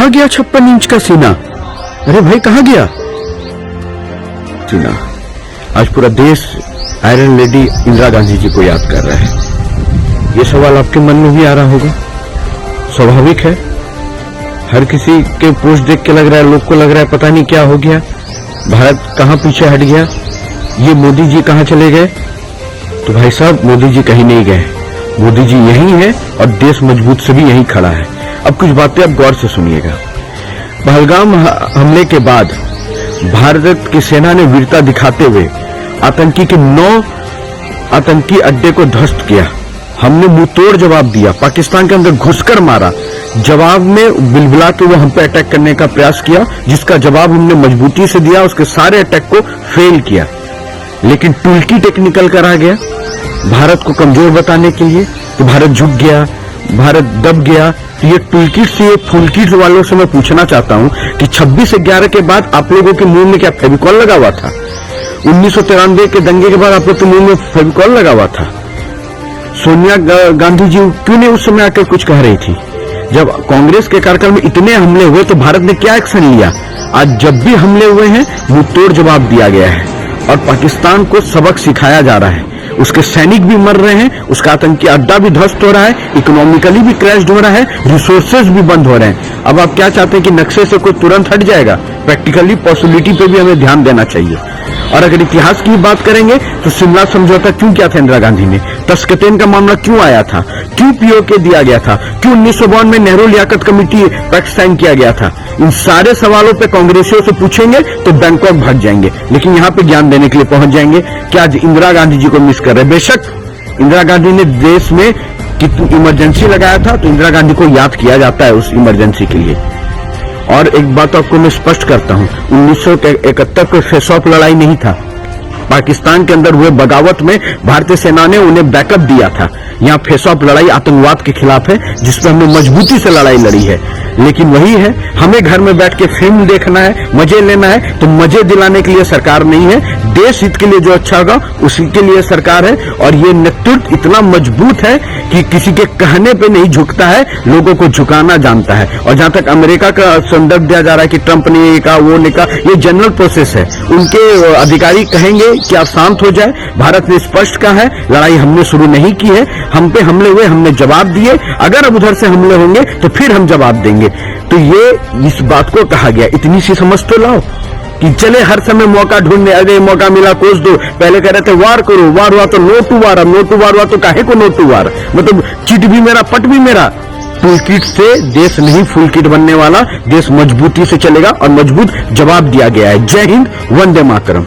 कहां गया 56 इंच का सीना? अरे भाई कहां गया सीना? आज पूरा देश आयरन लेडी इंदिरा गांधी जी को याद कर रहा है। ये सवाल आपके मन में भी आ रहा होगा, स्वाभाविक है। हर किसी के पोस्ट देख के लग रहा है, लोग को लग रहा है पता नहीं क्या हो गया, भारत कहां पीछे हट गया, ये मोदी जी कहां चले गए। तो भाई साहब, मोदी जी कहीं नहीं गए, मोदी जी यहीं है और देश मजबूत से भी यहीं खड़ा है। अब कुछ बातें आप गौर से सुनिएगा। पहलगाम हमले के बाद भारत की सेना ने वीरता दिखाते हुए आतंकी के 9 आतंकी अड्डे को ध्वस्त किया। हमने मुंहतोड़ जवाब दिया, पाकिस्तान के अंदर घुसकर मारा। जवाब में बिलबिला के वो हम पे अटैक करने का प्रयास किया, जिसका जवाब हमने मजबूती से दिया, उसके सारे अटैक को फेल किया। लेकिन टूलकिट एक निकल कर आ गया भारत को कमजोर बताने के लिए, तो भारत झुक गया, भारत दब गया। तो ये टूलकिट से, ये फुलकिट वालों से मैं पूछना चाहता हूं कि 26/11 के बाद आप लोगों के मुंह में क्या फेविकॉल लगा हुआ था? 1993 के दंगे के बाद आप लोग के मुंह में फेविकॉल लगा हुआ था? सोनिया गांधी जी क्यों नहीं उस समय आकर कुछ कह रही थी? जब कांग्रेस के कार्यकाल में इतने हमले हुए तो भारत ने क्या एक्शन लिया? आज जब भी हमले हुए हैं मुंहतोड़ जवाब दिया गया है और पाकिस्तान को सबक सिखाया जा रहा है। उसके सैनिक भी मर रहे हैं, उसका आतंकी अड्डा भी ध्वस्त हो रहा है, इकोनॉमिकली भी क्रैश हो रहा है, रिसोर्सेज भी बंद हो रहे हैं। अब आप क्या चाहते हैं कि नक्शे से कोई तुरंत हट जाएगा? प्रैक्टिकली पॉसिबिलिटी पे भी हमें ध्यान देना चाहिए। और अगर इतिहास की बात करेंगे तो शिमला समझौता क्यों किया था इंदिरा गांधी ने? तस्कतैन का मामला क्यों आया था? क्यों पीओके दिया गया था? क्यों 1952 में Nehru Liaquat committee pact sign किया गया था? इन सारे सवालों पे कांग्रेसियों से पूछेंगे तो बैंकॉक भाग जाएंगे, लेकिन यहाँ पे ज्ञान देने के लिए पहुंच जाएंगे कि आज इंदिरा गांधी जी को मिस कर रहे। बेशक इंदिरा गांधी ने देश में कितनी इमरजेंसी लगाया था, तो इंदिरा गांधी को याद किया जाता है उस इमरजेंसी के लिए। और एक बात आपको मैं स्पष्ट करता हूं, 1971 को फेस ऑफ लड़ाई नहीं था। पाकिस्तान के अंदर हुए बगावत में भारतीय सेना ने उन्हें बैकअप दिया था। यहाँ फेस ऑफ लड़ाई आतंकवाद के खिलाफ है, जिसमें हमने मजबूती से लड़ाई लड़ी है। लेकिन वही है, हमें घर में बैठ के फिल्म देखना है, मजे लेना है, तो मजे दिलाने के लिए सरकार नहीं है। देश हित के लिए जो अच्छा होगा उसी के लिए सरकार है। और ये नेतृत्व इतना मजबूत है कि किसी के कहने पे नहीं झुकता है, लोगों को झुकाना जानता है। और जहां तक अमेरिका का संदर्भ दिया जा रहा है कि ट्रंप ने ये कहा, वो ने कहा, ये जनरल प्रोसेस है। उनके अधिकारी कहेंगे कि आप शांत हो जाए। भारत ने स्पष्ट कहा है, लड़ाई हमने शुरू नहीं की है, हम पे हमले हुए, हमने जवाब दिए। अगर अब उधर से हमले होंगे तो फिर हम जवाब देंगे। तो ये इस बात को कहा गया, इतनी सी समझ तो लाओ कि चले हर समय मौका ढूंढने, अरे मौका मिला कोस दो। पहले कह रहे थे वार करो, वार हुआ तो नो टू वार, अब नो टू वार हुआ तो काहे को नो टू वार? मतलब चिट भी मेरा पट भी मेरा। फुल किट से देश नहीं फुल किट बनने वाला, देश मजबूती से चलेगा और मजबूत जवाब दिया गया है। जय हिंद, वंदे मातरम।